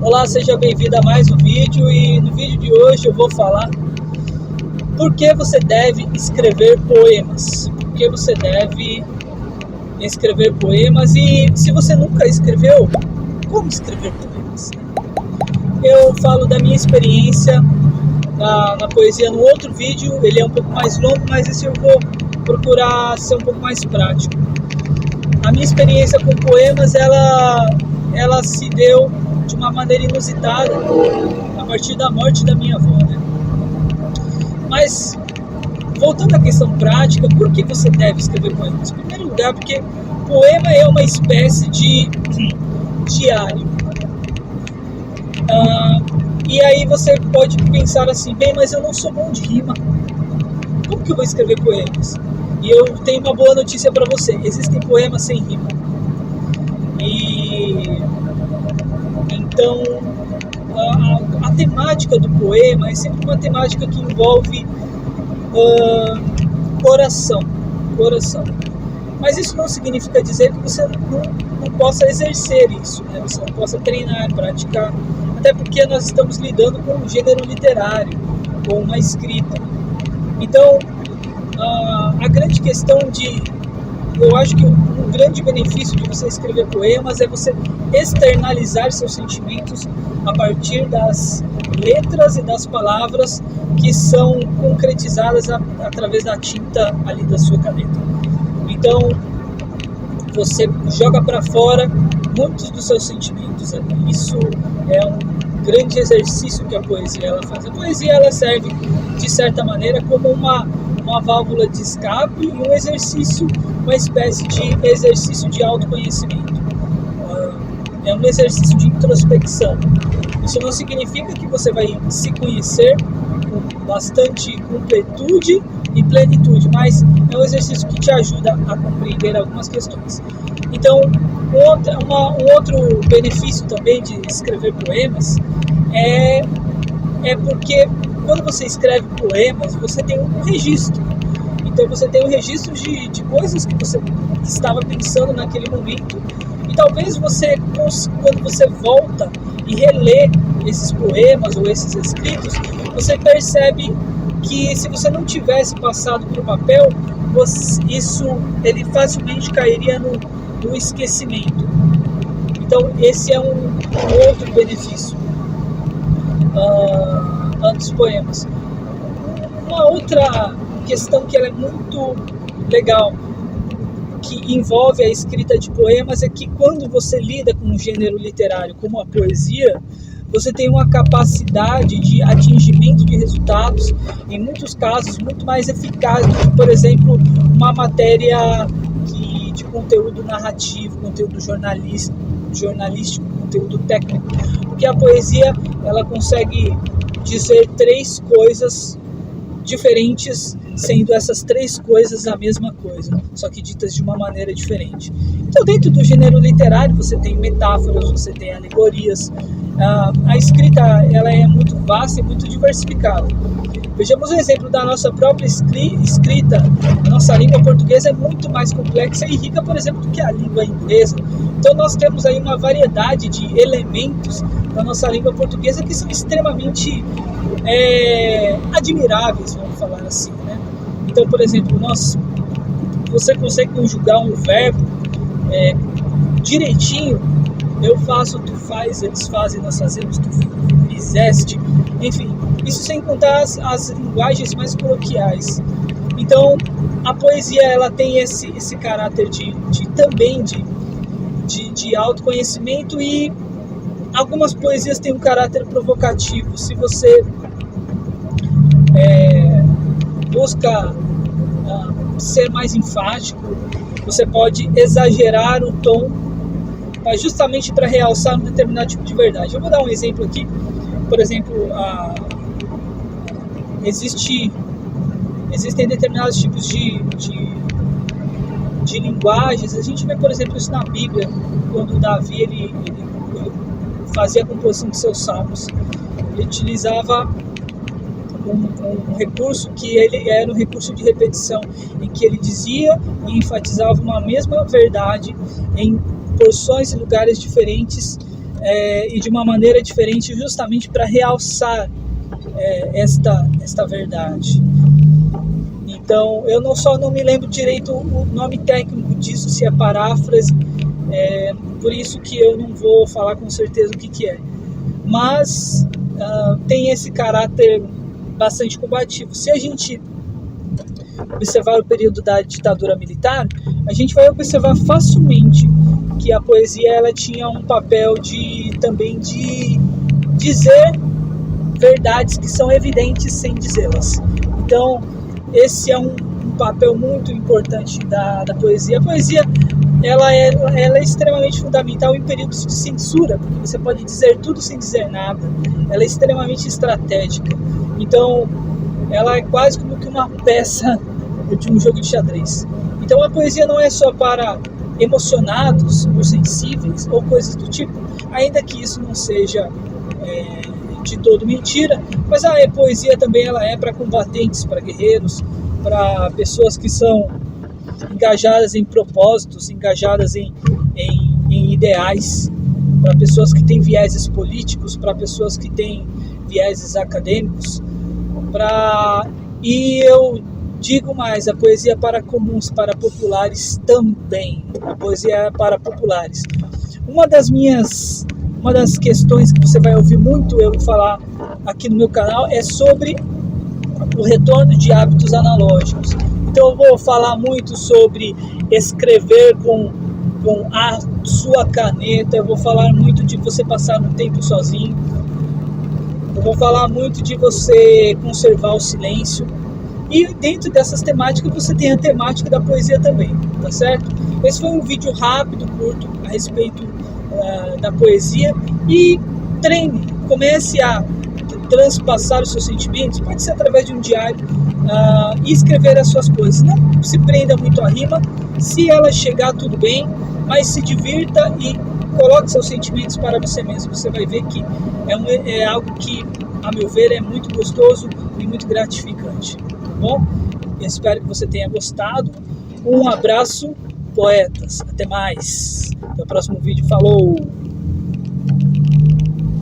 Olá, seja bem-vindo a mais um vídeo e no vídeo de hoje eu vou falar por que você deve escrever poemas. Por que você deve escrever poemas e se você nunca escreveu, como escrever poemas? Eu falo da minha experiência na poesia no outro vídeo, ele é um pouco mais longo, mas esse eu vou procurar ser um pouco mais prático. A minha experiência com poemas, ela se deu de uma maneira inusitada a partir da morte da minha avó, né? Mas, voltando à questão prática, por que você deve escrever poemas? Em primeiro lugar, porque poema é uma espécie de diário. E aí você pode pensar assim, bem, mas eu não sou bom de rima. Como que eu vou escrever poemas? E eu tenho uma boa notícia para você, existem poemas sem rima. Então, a temática do poema é sempre uma temática que envolve coração. Mas isso não significa dizer que você não possa exercer isso, né? Você não possa treinar, praticar, até porque nós estamos lidando com um gênero literário, com uma escrita. Então, a grande questão eu acho que um grande benefício de você escrever poemas é você externalizar seus sentimentos a partir das letras e das palavras que são concretizadas através da tinta ali da sua caneta. Então, você joga para fora muitos dos seus sentimentos ali. Isso é um grande exercício que a poesia ela faz. A poesia ela serve, de certa maneira, como uma válvula de escape e um exercício, uma espécie de exercício de autoconhecimento. É um exercício de introspecção. Isso não significa que você vai se conhecer com bastante completude e plenitude, mas é um exercício que te ajuda a compreender algumas questões. Então, um outro benefício também de escrever poemas é porque quando você escreve poemas, você tem um registro. Então você tem um registro de coisas que você estava pensando naquele momento. E talvez quando você volta e relê esses poemas ou esses escritos, você percebe que se você não tivesse passado para o papel, ele facilmente cairia no esquecimento. Então esse é um outro benefício dos poemas. Uma outra questão que ela é muito legal, que envolve a escrita de poemas, é que quando você lida com um gênero literário como a poesia, você tem uma capacidade de atingimento de resultados, em muitos casos, muito mais eficaz do que, por exemplo, uma matéria de conteúdo narrativo, conteúdo jornalístico, conteúdo técnico. Porque a poesia, ela consegue dizer 3 coisas diferentes, sendo essas 3 coisas a mesma coisa, só que ditas de uma maneira diferente. Então, dentro do gênero literário, você tem metáforas, você tem alegorias. A escrita ela é muito vasta e muito diversificada. Vejamos um exemplo da nossa própria escrita. A nossa língua portuguesa é muito mais complexa e rica, por exemplo, do que a língua inglesa. Então nós temos aí uma variedade de elementos da nossa língua portuguesa que são extremamente admiráveis, vamos falar assim, né? Então, por exemplo, você consegue conjugar um verbo direitinho. Eu faço, tu faz, eles fazem, nós fazemos, tu fizeste. Enfim, isso sem contar as linguagens mais coloquiais. Então, a poesia ela tem esse caráter também de autoconhecimento, e algumas poesias têm um caráter provocativo. Se você busca ser mais enfático, você pode exagerar o tom, mas justamente para realçar um determinado tipo de verdade. Eu vou dar um exemplo aqui. Por exemplo, existem determinados tipos de linguagens. A gente vê, por exemplo, isso na Bíblia, quando Davi ele fazia a composição de seus salmos. Ele utilizava um recurso que ele era um recurso de repetição, em que ele dizia e enfatizava uma mesma verdade em porções e lugares diferentes e de uma maneira diferente, justamente para realçar esta verdade. Então, eu não me lembro direito o nome técnico disso, se é paráfrase, por isso que eu não vou falar com certeza o que é. Mas tem esse caráter bastante combativo. Se a gente observar o período da ditadura militar, a gente vai observar facilmente que a poesia ela tinha um papel também de dizer verdades que são evidentes sem dizê-las. Então, esse é um papel muito importante da poesia. A poesia ela é extremamente fundamental em períodos de censura, porque você pode dizer tudo sem dizer nada. Ela é extremamente estratégica. Então, ela é quase como que uma peça de um jogo de xadrez. Então, a poesia não é só para emocionados ou sensíveis ou coisas do tipo, ainda que isso não seja de todo mentira, mas a poesia também ela é para combatentes, para guerreiros, para pessoas que são engajadas em propósitos, engajadas em ideais, para pessoas que têm vieses políticos, para pessoas que têm vieses acadêmicos, e eu digo mais, a poesia é para comuns, para populares também. A poesia é para populares. Uma das questões que você vai ouvir muito eu falar aqui no meu canal é sobre o retorno de hábitos analógicos. Então eu vou falar muito sobre escrever com a sua caneta, eu vou falar muito de você passar um tempo sozinho, eu vou falar muito de você conservar o silêncio. E dentro dessas temáticas você tem a temática da poesia também, tá certo? Esse foi um vídeo rápido, curto, a respeito da poesia. E treine, comece a transpassar os seus sentimentos, pode ser através de um diário, e escrever as suas coisas. Não se prenda muito à rima, se ela chegar tudo bem, mas se divirta e coloque seus sentimentos para você mesmo. Você vai ver que é algo que, a meu ver, é muito gostoso e muito gratificante. Bom, eu espero que você tenha gostado. Um abraço, poetas. Até mais. Até o próximo vídeo. Falou!